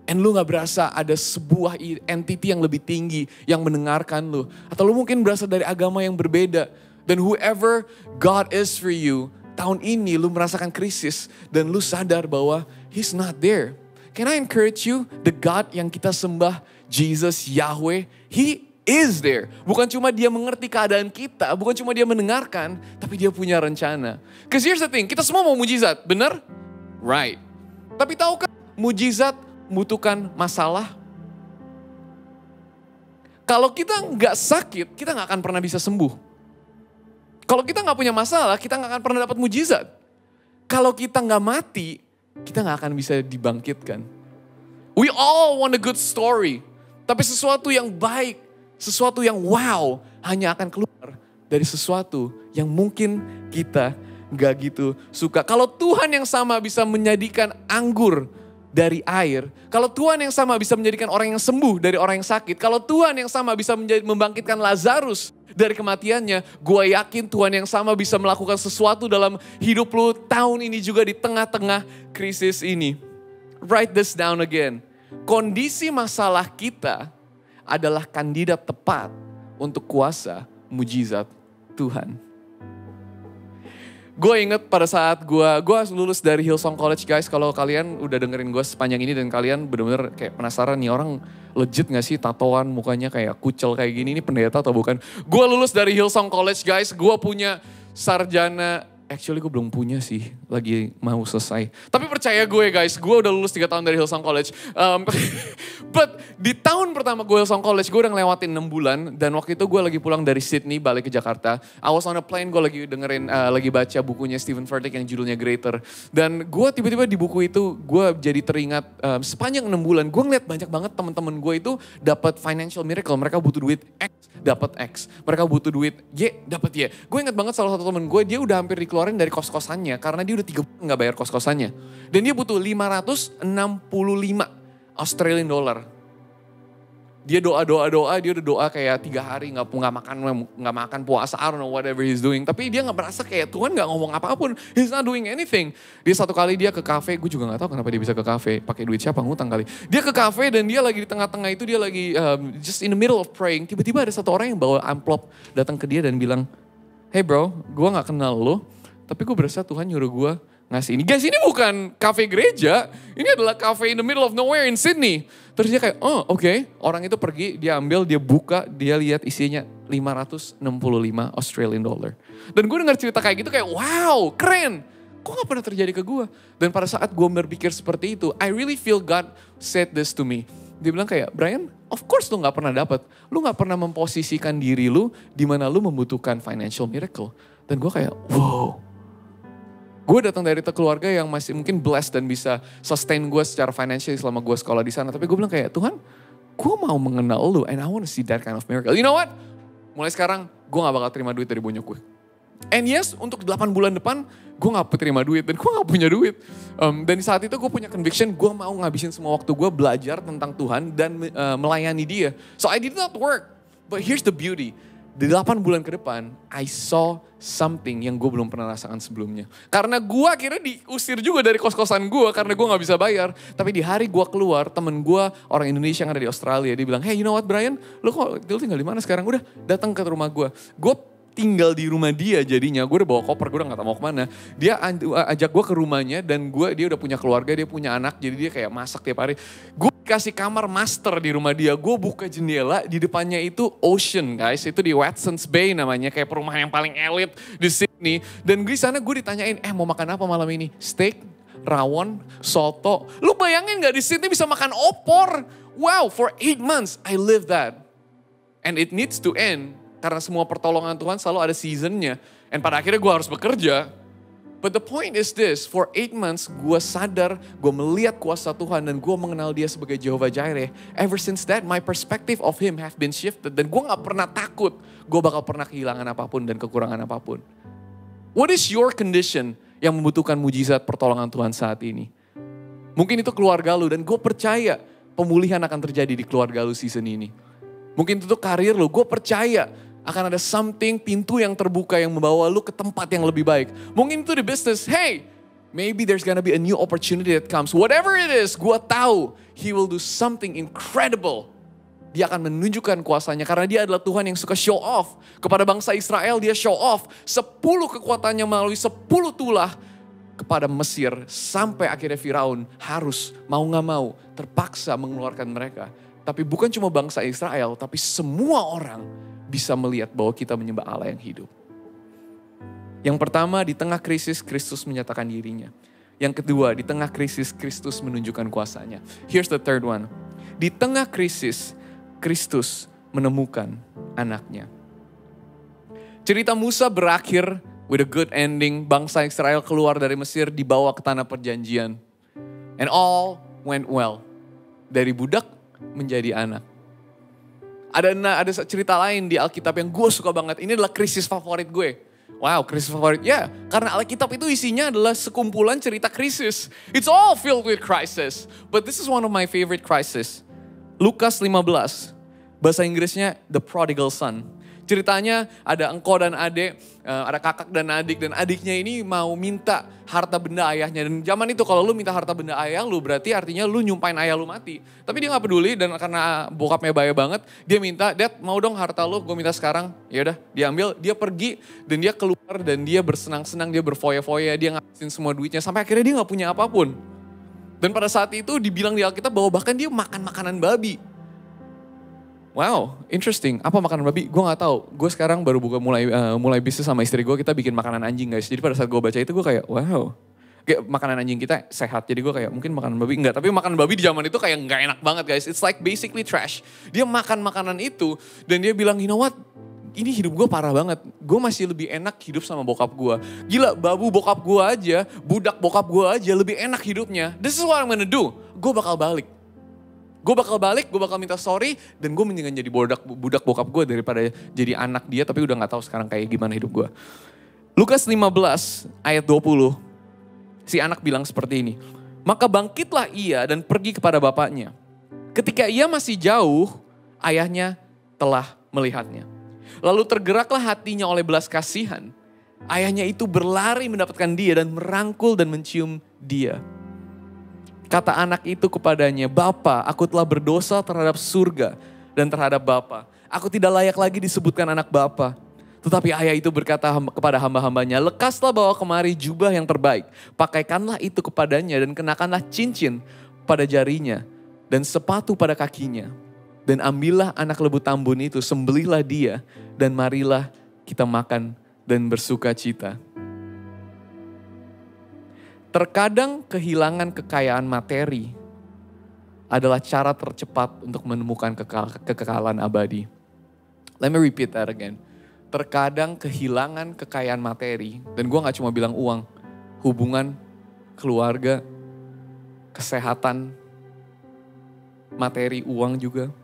And lu gak berasa ada sebuah entity yang lebih tinggi yang mendengarkan lu. Atau lu mungkin berasal dari agama yang berbeda. Dan whoever God is for you, tahun ini lu merasakan krisis dan lu sadar bahwa He's not there. Can I encourage you, the God yang kita sembah, Jesus, Yahweh, He is there. Bukan cuma dia mengerti keadaan kita, bukan cuma dia mendengarkan, tapi dia punya rencana. Because here's the thing, kita semua mau mujizat, benar? Right. Tapi tahukah mujizat membutuhkan masalah? Kalau kita nggak sakit, kita nggak akan pernah bisa sembuh. Kalau kita nggak punya masalah, kita nggak akan pernah dapat mujizat. Kalau kita nggak mati, kita nggak akan bisa dibangkitkan. We all want a good story. Tapi sesuatu yang baik, sesuatu yang wow, hanya akan keluar dari sesuatu yang mungkin kita nggak gitu suka. Kalau Tuhan yang sama bisa menjadikan anggur dari air. Kalau Tuhan yang sama bisa menjadikan orang yang sembuh dari orang yang sakit. Kalau Tuhan yang sama bisa membangkitkan Lazarus dari kematiannya. Gue yakin Tuhan yang sama bisa melakukan sesuatu dalam hidup lu tahun ini juga di tengah-tengah krisis ini. Write this down again. Kondisi masalah kita adalah kandidat tepat untuk kuasa mujizat Tuhan. Gue inget pada saat gue lulus dari Hillsong College, guys. Kalau kalian udah dengerin gue sepanjang ini dan kalian bener-bener kayak penasaran nih orang legit gak sih tatoan mukanya kayak kucel kayak gini, ini pendeta atau bukan. Gue lulus dari Hillsong College, guys. Gue punya sarjana, actually gue belum punya sih. lagi mau selesai. Tapi percaya gue guys, gue udah lulus 3 tahun dari Hillsong College. But di tahun pertama gue Hillsong College, gue udah ngelewatin 6 bulan. Dan waktu itu gue lagi pulang dari Sydney balik ke Jakarta. I was on a plane, gue lagi dengerin, lagi baca bukunya Stephen Furtick yang judulnya Greater. Dan gue tiba-tiba di buku itu, gue jadi teringat sepanjang 6 bulan, gue ngeliat banyak banget teman-teman gue itu dapat financial miracle. Mereka butuh duit X, dapat X. Mereka butuh duit Y, dapat Y. Gue ingat banget salah satu temen gue, dia udah hampir dikeluarin dari kos-kosannya karena dia udah 3 bulan gak bayar kos-kosannya. Dan dia butuh 565 Australian dollar. Dia doa, dia udah doa kayak 3 hari gak makan puasa, I don't know whatever he's doing. Tapi dia gak merasa kayak Tuhan gak ngomong apapun, he's not doing anything. Dia satu kali dia ke kafe, gue juga gak tahu kenapa dia bisa ke kafe, pakai duit siapa, ngutang kali. Dia ke kafe dan dia lagi di tengah-tengah itu, dia lagi just in the middle of praying. Tiba-tiba ada satu orang yang bawa amplop datang ke dia dan bilang, hey bro, gue gak kenal lo, tapi gue berasa Tuhan nyuruh gue ngasih ini. Guys, ini bukan kafe gereja, ini adalah cafe in the middle of nowhere in Sydney. Terus dia kayak, oh oke. Orang itu pergi, dia ambil, dia buka, dia lihat isinya 565 Australian dollar. Dan gue dengar cerita kayak gitu kayak, wow keren. Kok gak pernah terjadi ke gue? Dan pada saat gue berpikir seperti itu, I really feel God said this to me. Dia bilang kayak, Brian, of course lu gak pernah dapat. Lu gak pernah memposisikan diri lu di mana lu membutuhkan financial miracle. Dan gue kayak, wow. Gue datang dari keluarga yang masih mungkin blessed dan bisa sustain gue secara financial selama gue sekolah di sana. Tapi gue bilang kayak, Tuhan, gue mau mengenal lu and I want to see that kind of miracle. You know what? Mulai sekarang, gue gak bakal terima duit dari bonyok gue. And yes, untuk 8 bulan depan, gue gak terima duit dan gue gak punya duit. Dan di saat itu gue punya conviction, gue mau ngabisin semua waktu gue belajar tentang Tuhan dan melayani dia. So I did not work. But here's the beauty. Di 8 bulan ke depan, I saw something yang gue belum pernah rasakan sebelumnya. Karena gue akhirnya diusir juga dari kos-kosan gue karena gue gak bisa bayar. Tapi di hari gue keluar, temen gue orang Indonesia yang ada di Australia, dia bilang, hey you know what Brian, lu tinggal di mana sekarang? Udah datang ke rumah gue. Gue tinggal di rumah dia jadinya, gue udah bawa koper, gue udah gak tahu mau kemana. Dia ajak gue ke rumahnya dan dia udah punya keluarga, dia punya anak, jadi dia kayak masak tiap hari. Gue kasih kamar master di rumah dia, gue buka jendela, di depannya itu ocean guys, itu di Watsons Bay namanya, kayak perumahan yang paling elit di Sydney. Dan di sana gue ditanyain, mau makan apa malam ini? Steak, rawon, soto. Lu bayangin gak di Sydney bisa makan opor? Wow, for 8 months I lived that. And it needs to end. Karena semua pertolongan Tuhan selalu ada seasonnya. And pada akhirnya gue harus bekerja. But the point is this, for 8 months gue sadar, gue melihat kuasa Tuhan dan gue mengenal dia sebagai Jehovah Jireh. Ever since that, my perspective of him have been shifted. Dan gue gak pernah takut, gue bakal pernah kehilangan apapun dan kekurangan apapun. What is your condition yang membutuhkan mujizat pertolongan Tuhan saat ini? Mungkin itu keluarga lu dan gue percaya pemulihan akan terjadi di keluarga lu season ini. Mungkin itu karir lu, gue percaya akan ada something, pintu yang terbuka yang membawa lu ke tempat yang lebih baik. Mungkin itu di bisnis, hey, maybe there's gonna be a new opportunity that comes. Whatever it is, gue tahu he will do something incredible. Dia akan menunjukkan kuasanya karena dia adalah Tuhan yang suka show off. Kepada bangsa Israel dia show off 10 kekuatannya melalui 10 tulah kepada Mesir. Sampai akhirnya Firaun harus mau gak mau terpaksa mengeluarkan mereka. Tapi bukan cuma bangsa Israel, tapi semua orang bisa melihat bahwa kita menyembah Allah yang hidup. Yang pertama, di tengah krisis, Kristus menyatakan dirinya. Yang kedua, di tengah krisis, Kristus menunjukkan kuasanya. Here's the third one. Di tengah krisis, Kristus menemukan anaknya. Cerita Musa berakhir with a good ending. Bangsa Israel keluar dari Mesir, dibawa ke tanah perjanjian. And all went well. Dari budak menjadi anak. Ada cerita lain di Alkitab yang gue suka banget. Ini adalah krisis favorit gue. Wow, krisis favorit. Ya, karena Alkitab itu isinya adalah sekumpulan cerita krisis. It's all filled with crisis. But this is one of my favorite crisis. Lukas 15. Bahasa Inggrisnya The Prodigal Son. Ceritanya ada engkau dan adik, ada kakak dan adik. Dan adiknya ini mau minta harta benda ayahnya. Dan zaman itu kalau lu minta harta benda ayah lu berarti artinya lu nyumpain ayah lu mati. Tapi dia gak peduli dan karena bokapnya bahaya banget. Dia minta, Dad mau dong harta lu, gue minta sekarang. Yaudah dia ambil, dia pergi dan dia keluar dan dia bersenang-senang, dia berfoya-foya. Dia ngabisin semua duitnya sampai akhirnya dia gak punya apapun. Dan pada saat itu dibilang di Alkitab bahwa bahkan dia makan makanan babi. Wow, interesting. Apa makanan babi? Gue gak tahu. Gue sekarang baru mulai bisnis sama istri gue. Kita bikin makanan anjing guys. Jadi pada saat gue baca itu gue kayak wow. makanan anjing kita sehat. Jadi gue kayak mungkin makanan babi enggak. Tapi makanan babi di zaman itu kayak enggak enak banget guys. It's like basically trash. Dia makan makanan itu dan dia bilang, you know what? Ini hidup gue parah banget. Gue masih lebih enak hidup sama bokap gue. Gila, babu bokap gue aja, budak bokap gue aja lebih enak hidupnya. This is what I'm gonna do. Gue bakal balik. Gue bakal minta sorry, dan gue mendingan jadi budak bokap gue daripada jadi anak dia, tapi udah gak tahu sekarang kayak gimana hidup gue. Lukas 15 ayat 20, si anak bilang seperti ini. Maka bangkitlah ia dan pergi kepada bapaknya. Ketika ia masih jauh, ayahnya telah melihatnya. Lalu tergeraklah hatinya oleh belas kasihan. Ayahnya itu berlari mendapatkan dia dan merangkul dan mencium dia. Kata anak itu kepadanya, Bapa, aku telah berdosa terhadap surga dan terhadap Bapa. Aku tidak layak lagi disebutkan anak Bapa. Tetapi ayah itu berkata kepada hamba-hambanya, lekaslah bawa kemari jubah yang terbaik. Pakaikanlah itu kepadanya dan kenakanlah cincin pada jarinya dan sepatu pada kakinya. Dan ambillah anak lembu tambun itu, sembelihlah dia dan marilah kita makan dan bersuka cita. Terkadang kehilangan kekayaan materi adalah cara tercepat untuk menemukan kekekalan abadi. Let me repeat that again. Terkadang kehilangan kekayaan materi, dan gue gak cuma bilang uang, hubungan, keluarga, kesehatan, materi, uang juga,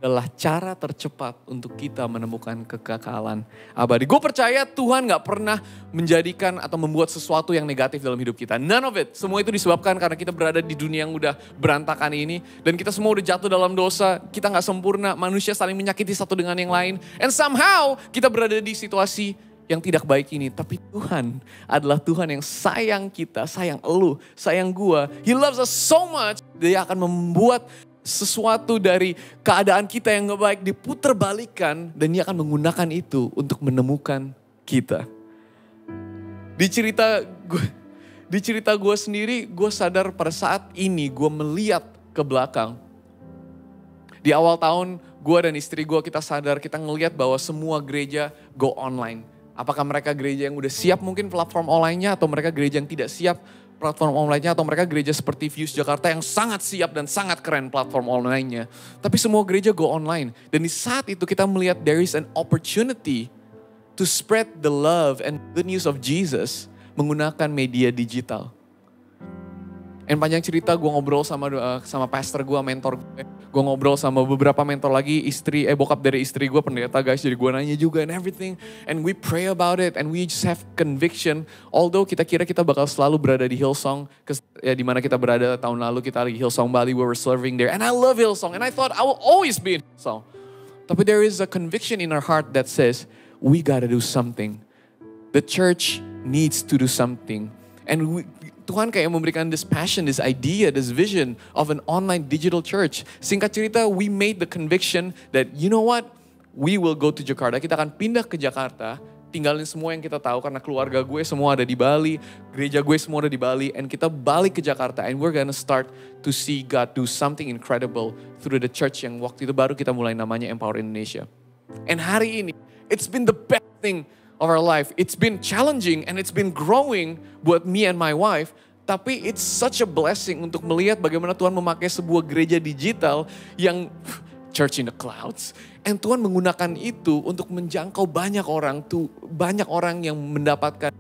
adalah cara tercepat untuk kita menemukan kekekalan abadi. Gue percaya Tuhan gak pernah menjadikan atau membuat sesuatu yang negatif dalam hidup kita. None of it. Semua itu disebabkan karena kita berada di dunia yang udah berantakan ini. Dan kita semua udah jatuh dalam dosa. Kita gak sempurna. Manusia saling menyakiti satu dengan yang lain. And somehow kita berada di situasi yang tidak baik ini. Tapi Tuhan adalah Tuhan yang sayang kita, sayang elu, sayang gua. He loves us so much. Dia akan membuat sesuatu dari keadaan kita yang gak baik diputerbalikan, dan dia akan menggunakan itu untuk menemukan kita. Di cerita gue sendiri, gue sadar pada saat ini gue melihat ke belakang. Di awal tahun, gue dan istri gue kita sadar, kita ngelihat bahwa semua gereja go online. Apakah mereka gereja yang udah siap mungkin platform online-nya, atau mereka gereja yang tidak siap platform online-nya, atau mereka gereja seperti Fuse Jakarta yang sangat siap dan sangat keren platform online-nya. Tapi semua gereja go online. Dan di saat itu kita melihat there is an opportunity to spread the love and good news of Jesus menggunakan media digital. And panjang cerita, gue ngobrol sama pastor gue, mentor gue. Gue ngobrol sama beberapa mentor lagi, bokap dari istri gue pendeta guys. Jadi gue nanya juga and everything. And we pray about it and we just have conviction. Although kita kira kita bakal selalu berada di Hillsong. Ya di mana kita berada tahun lalu, kita lagi Hillsong Bali, we were serving there. And I love Hillsong and I thought I will always be in Hillsong. Tapi there is a conviction in our heart that says, we gotta do something. The church needs to do something. And Tuhan kayak memberikan this passion, this idea, this vision of an online digital church. Singkat cerita, we made the conviction that you know what? We will go to Jakarta. Kita akan pindah ke Jakarta, tinggalin semua yang kita tahu karena keluarga gue semua ada di Bali, gereja gue semua ada di Bali, and kita balik ke Jakarta and we're gonna start to see God do something incredible through the church yang waktu itu baru kita mulai namanya Empower Indonesia. And hari ini, it's been the best thing of our life. It's been challenging and it's been growing buat me and my wife. Tapi it's such a blessing untuk melihat bagaimana Tuhan memakai sebuah gereja digital yang church in the clouds. And Tuhan menggunakan itu untuk menjangkau banyak orang yang mendapatkan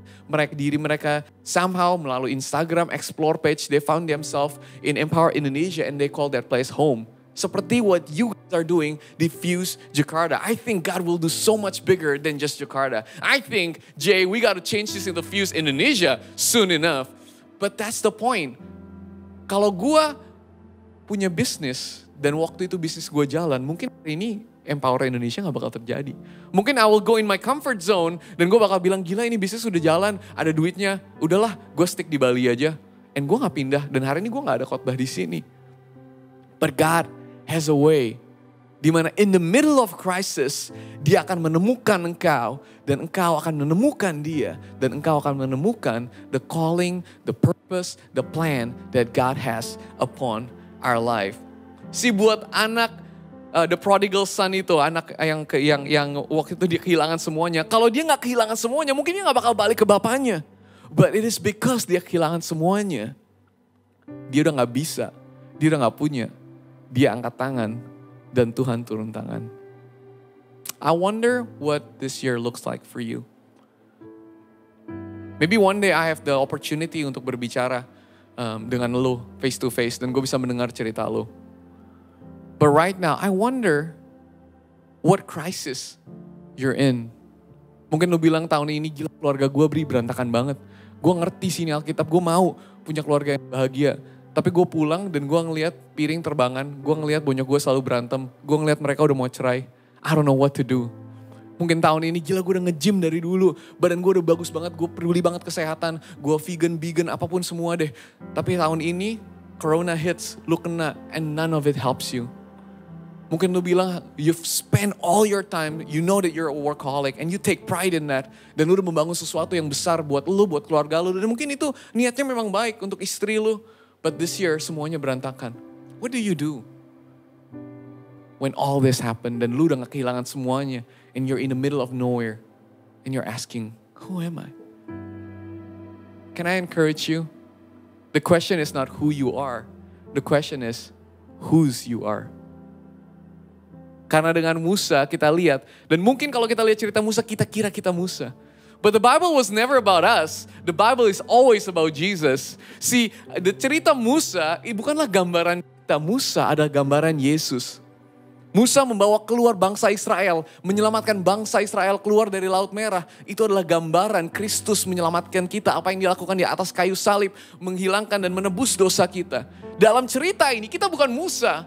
diri mereka somehow melalui Instagram Explore page. They found themselves in Empower Indonesia and they call that place home. Seperti what you guys are doing di Fuse Jakarta. I think God will do so much bigger than just Jakarta. I think, Jay, we got to change this into Fuse Indonesia soon enough. But that's the point. Kalau gue punya bisnis dan waktu itu bisnis gue jalan, mungkin hari ini Empower Indonesia gak bakal terjadi. Mungkin I will go in my comfort zone dan gue bakal bilang, gila ini bisnis udah jalan, ada duitnya, udahlah gue stick di Bali aja. And gue gak pindah, dan hari ini gue gak ada khotbah di sini. But God has a way di mana in the middle of crisis, dia akan menemukan engkau dan engkau akan menemukan dia dan engkau akan menemukan the calling, the purpose, the plan that God has upon our life. Si buat anak the prodigal son itu, anak yang waktu itu dia kehilangan semuanya. Kalau dia nggak kehilangan semuanya, mungkin dia nggak bakal balik ke bapaknya. But it is because dia kehilangan semuanya. Dia udah gak bisa, dia udah gak punya. Dia angkat tangan dan Tuhan turun tangan. I wonder what this year looks like for you. Maybe one day I have the opportunity untuk berbicara dengan lo face to face dan gue bisa mendengar cerita lo. But right now I wonder what crisis you're in. Mungkin lo bilang tahun ini gila keluarga gue berantakan banget. Gue ngerti sini Alkitab, gue mau punya keluarga yang bahagia. Tapi gue pulang dan gue ngeliat piring terbangan, gue ngeliat bonyok gue selalu berantem, gue ngeliat mereka udah mau cerai. I don't know what to do. Mungkin tahun ini gila gue udah nge-gym dari dulu, badan gue udah bagus banget, gue peduli banget kesehatan, gue vegan, apapun semua deh. Tapi tahun ini, Corona hits, lu kena and none of it helps you. Mungkin lu bilang, you've spent all your time, you know that you're a workaholic and you take pride in that. Dan lu udah membangun sesuatu yang besar buat lu, buat keluarga lu. Dan mungkin itu niatnya memang baik untuk istri lu. But this year semuanya berantakan. What do you do when all this happened dan lu udah gak kehilangan semuanya and you're in the middle of nowhere and you're asking, who am I? Can I encourage you? The question is not who you are. The question is whose you are. Karena dengan Musa kita lihat, dan mungkin kalau kita lihat cerita Musa, kita kira kita Musa. But the Bible was never about us. The Bible is always about Jesus. See, the cerita Musa bukanlah gambaran kita. Musa adalah gambaran Yesus. Musa membawa keluar bangsa Israel, menyelamatkan bangsa Israel keluar dari Laut Merah. Itu adalah gambaran Kristus menyelamatkan kita. Apa yang dilakukan di atas kayu salib, menghilangkan dan menebus dosa kita. Dalam cerita ini kita bukan Musa.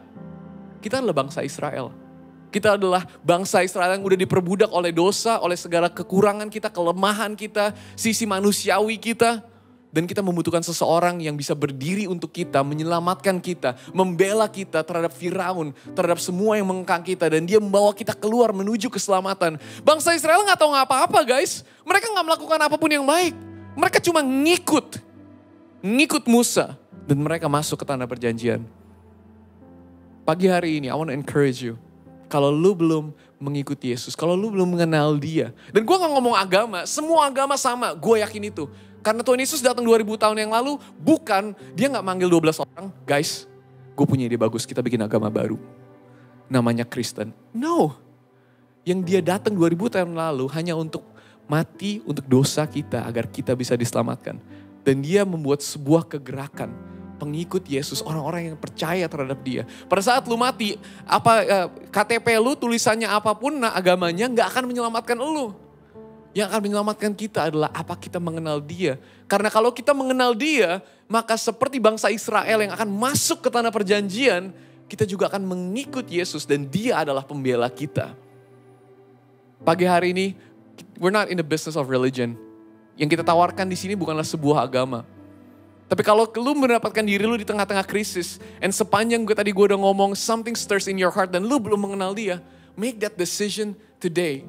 Kita adalah bangsa Israel. Kita adalah bangsa Israel yang udah diperbudak oleh dosa, oleh segala kekurangan kita, kelemahan kita, sisi manusiawi kita. Dan kita membutuhkan seseorang yang bisa berdiri untuk kita, menyelamatkan kita, membela kita terhadap Firaun, terhadap semua yang mengekang kita. Dan dia membawa kita keluar menuju keselamatan. Bangsa Israel gak tahu apa-apa guys. Mereka gak melakukan apapun yang baik. Mereka cuma ngikut Musa. Dan mereka masuk ke tanah perjanjian. Pagi hari ini, I want to encourage you. Kalau lu belum mengikuti Yesus, kalau lu belum mengenal dia. Dan gue gak ngomong agama, semua agama sama, gue yakin itu. Karena Tuhan Yesus datang 2000 tahun yang lalu, bukan, dia gak manggil 12 orang. Guys, gue punya ide bagus, kita bikin agama baru. Namanya Kristen. No, yang dia datang 2000 tahun lalu hanya untuk mati untuk dosa kita agar kita bisa diselamatkan. Dan dia membuat sebuah kegerakan. Pengikut Yesus, orang-orang yang percaya terhadap dia. Pada saat lu mati, KTP lu tulisannya apapun, agamanya gak akan menyelamatkan lu. Yang akan menyelamatkan kita adalah apa kita mengenal dia. Karena kalau kita mengenal dia, maka seperti bangsa Israel yang akan masuk ke tanah perjanjian, kita juga akan mengikut Yesus dan dia adalah pembela kita. Pagi hari ini, we're not in the business of religion. Yang kita tawarkan di sini bukanlah sebuah agama. Tapi kalau lu mendapatkan diri lu di tengah-tengah krisis, and sepanjang gue udah ngomong, something stirs in your heart dan lu belum mengenal dia, make that decision today.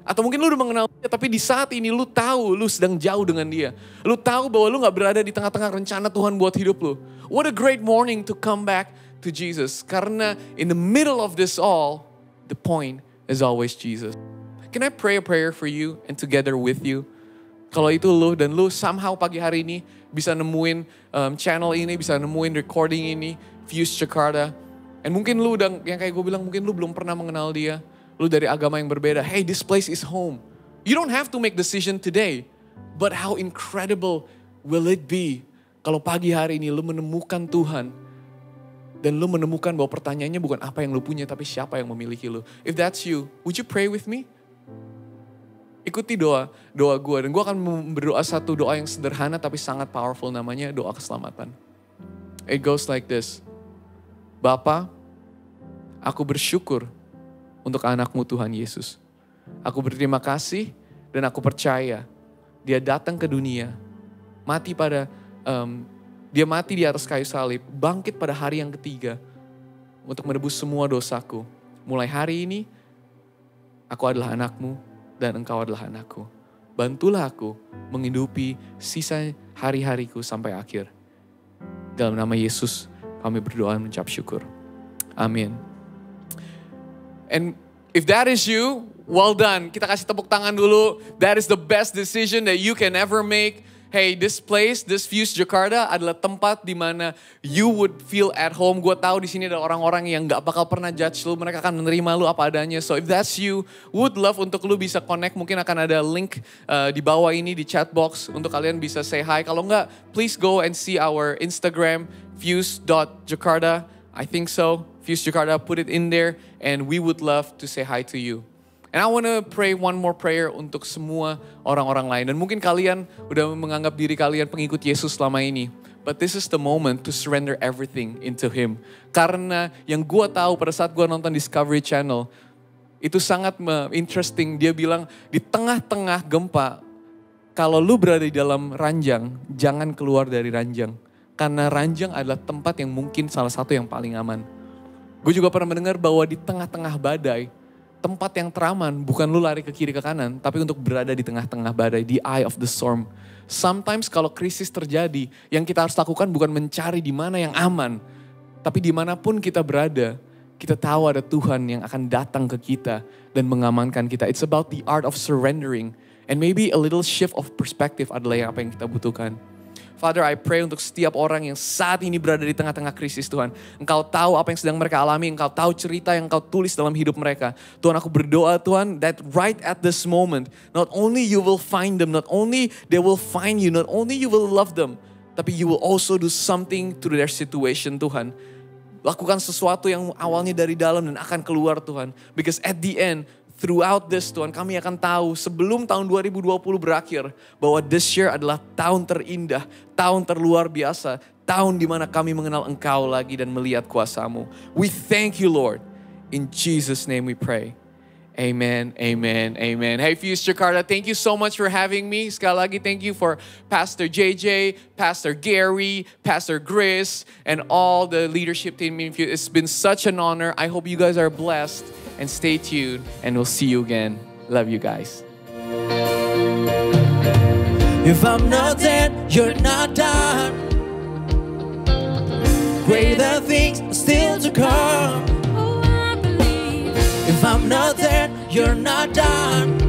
Atau mungkin lu udah mengenal dia, tapi di saat ini lu tahu lu sedang jauh dengan dia. Lu tahu bahwa lu gak berada di tengah-tengah rencana Tuhan buat hidup lu. What a great morning to come back to Jesus. Karena in the middle of this all, the point is always Jesus. Can I pray a prayer for you and together with you? Kalau itu lu dan lu somehow pagi hari ini bisa nemuin channel ini, bisa nemuin recording ini, Fuse Jakarta. And mungkin lu udah, yang kayak gue bilang, mungkin lu belum pernah mengenal dia. Lu dari agama yang berbeda. Hey, this place is home. You don't have to make decision today. But how incredible will it be kalau pagi hari ini lu menemukan Tuhan. Dan lu menemukan bahwa pertanyaannya bukan apa yang lu punya, tapi siapa yang memiliki lu. If that's you, would you pray with me? Ikuti doa gue. Dan gue akan berdoa satu doa yang sederhana tapi sangat powerful, namanya doa keselamatan. It goes like this. Bapa, aku bersyukur untuk anakmu Tuhan Yesus. Aku berterima kasih dan aku percaya dia datang ke dunia. Dia mati di atas kayu salib. Bangkit pada hari yang ketiga untuk menebus semua dosaku. Mulai hari ini aku adalah anakmu. Dan engkau adalah anakku. Bantulah aku menghidupi sisa hari-hariku sampai akhir. Dalam nama Yesus kami berdoa dan mengucap syukur. Amin. And if that is you, well done. Kita kasih tepuk tangan dulu. That is the best decision that you can ever make. hey, this place, this Fuse Jakarta adalah tempat di mana you would feel at home. Gue tahu di sini ada orang-orang yang gak bakal pernah judge lu, mereka akan menerima lu apa adanya. So if that's you, would love untuk lu bisa connect. Mungkin akan ada link di bawah ini di chat box untuk kalian bisa say hi. Kalau enggak, please go and see our Instagram, fuse.jakarta. I think so. Fuse Jakarta, put it in there, and we would love to say hi to you. And I want to pray one more prayer untuk semua orang-orang lain. Dan mungkin kalian udah menganggap diri kalian pengikut Yesus selama ini. But this is the moment to surrender everything into Him. Karena yang gue tahu pada saat gue nonton Discovery Channel, itu sangat interesting. Dia bilang di tengah-tengah gempa, kalau lu berada di dalam ranjang, jangan keluar dari ranjang. Karena ranjang adalah tempat yang mungkin salah satu yang paling aman. Gue juga pernah mendengar bahwa di tengah-tengah badai, tempat yang teraman bukan lu lari ke kiri ke kanan, tapi untuk berada di tengah-tengah badai, the eye of the storm. Sometimes kalau krisis terjadi, yang kita harus lakukan bukan mencari di mana yang aman, tapi dimanapun kita berada, kita tahu ada Tuhan yang akan datang ke kita dan mengamankan kita. It's about the art of surrendering, and maybe a little shift of perspective adalah apa yang kita butuhkan. Father, I pray untuk setiap orang yang saat ini berada di tengah-tengah krisis Tuhan. Engkau tahu apa yang sedang mereka alami, Engkau tahu cerita yang Engkau tulis dalam hidup mereka. Tuhan, aku berdoa Tuhan, that right at this moment, not only you will find them, not only they will find you, not only you will love them, tapi you will also do something to their situation Tuhan. Lakukan sesuatu yang awalnya dari dalam dan akan keluar Tuhan. Because at the end, throughout this Tuhan, kami akan tahu sebelum tahun 2020 berakhir bahwa this year adalah tahun terindah, tahun terluar biasa, tahun di mana kami mengenal Engkau lagi dan melihat kuasa-Mu. We thank you Lord. In Jesus' name we pray. Amen, amen, amen. Hey Fuse Jakarta, thank you so much for having me. Sekali lagi thank you for Pastor JJ, Pastor Gary, Pastor Gris, and all the leadership team in Fuse. It's been such an honor. I hope you guys are blessed. And stay tuned, and we'll see you again. Love you guys. If I'm not dead, you're not done. Greater things are still to come. Oh, I believe. If I'm not dead, you're not done.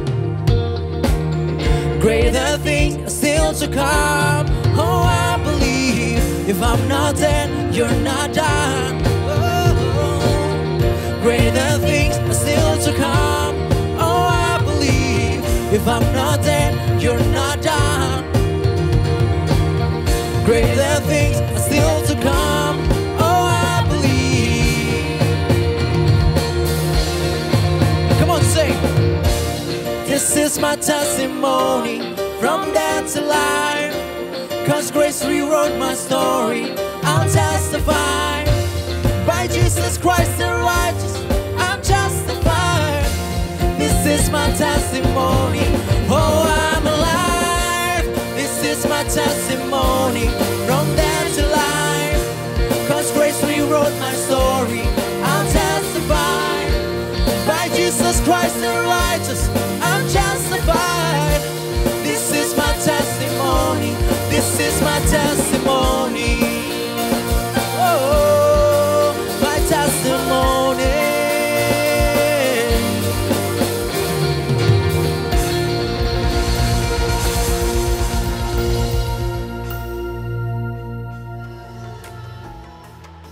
Greater things are still to come. Oh, I believe. If I'm not dead, you're not done. Greater things are still to come. Oh, I believe. If I'm not dead, you're not done. Greater things are still to come. Oh, I believe. Come on, sing. This is my testimony from death to life. 'Cause grace rewrote my story. I'll testify. By Jesus Christ the righteous, I'm justified. This is my testimony. Oh, I'm alive. This is my testimony from death to life. 'Cause grace rewrote my story. I'll testify. By Jesus Christ the righteous, I'm justified. This is my testimony. This is my testimony.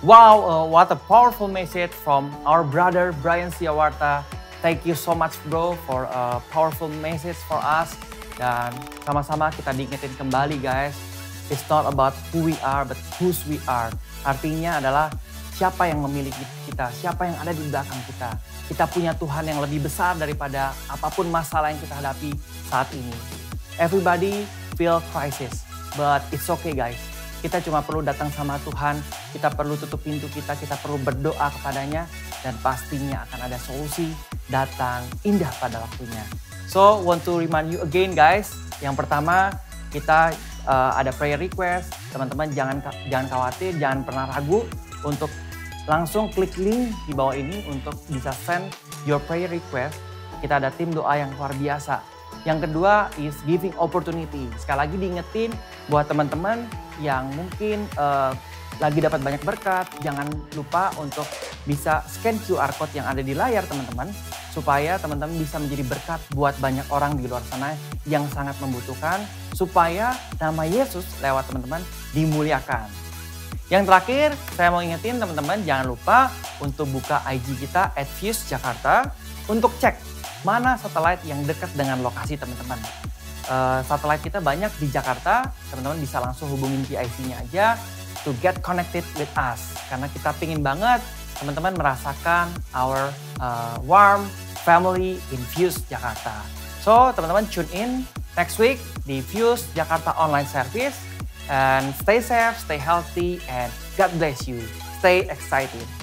Wow, what a powerful message from our brother Brian Siawarta. Thank you so much bro for a powerful message for us. Dan sama-sama kita diingetin kembali guys. It's not about who we are but whose we are. Artinya adalah siapa yang memiliki kita, siapa yang ada di belakang kita. Kita punya Tuhan yang lebih besar daripada apapun masalah yang kita hadapi saat ini. Everybody feel crisis, but it's okay guys. Kita cuma perlu datang sama Tuhan, kita perlu tutup pintu kita perlu berdoa kepadanya, dan pastinya akan ada solusi datang indah pada waktunya. So, want to remind you again guys, yang pertama kita ada prayer request, teman-teman jangan khawatir, jangan pernah ragu untuk langsung klik link di bawah ini untuk bisa send your prayer request. Kita ada tim doa yang luar biasa. Yang kedua is giving opportunity. Sekali lagi diingetin buat teman-teman yang mungkin lagi dapat banyak berkat, jangan lupa untuk bisa scan QR code yang ada di layar teman-teman, supaya teman-teman bisa menjadi berkat buat banyak orang di luar sana yang sangat membutuhkan. supaya nama Yesus lewat teman-teman dimuliakan. Yang terakhir, saya mau ingetin teman-teman jangan lupa untuk buka IG kita @fuse_jakarta untuk cek mana satelit yang dekat dengan lokasi teman-teman. Satelit kita banyak di Jakarta, teman-teman bisa langsung hubungin PIC-nya aja to get connected with us. Karena kita pingin banget teman-teman merasakan our warm family in Fuse Jakarta. So teman-teman tune in next week di Fuse Jakarta Online Service. And stay safe, stay healthy, and God bless you. Stay excited.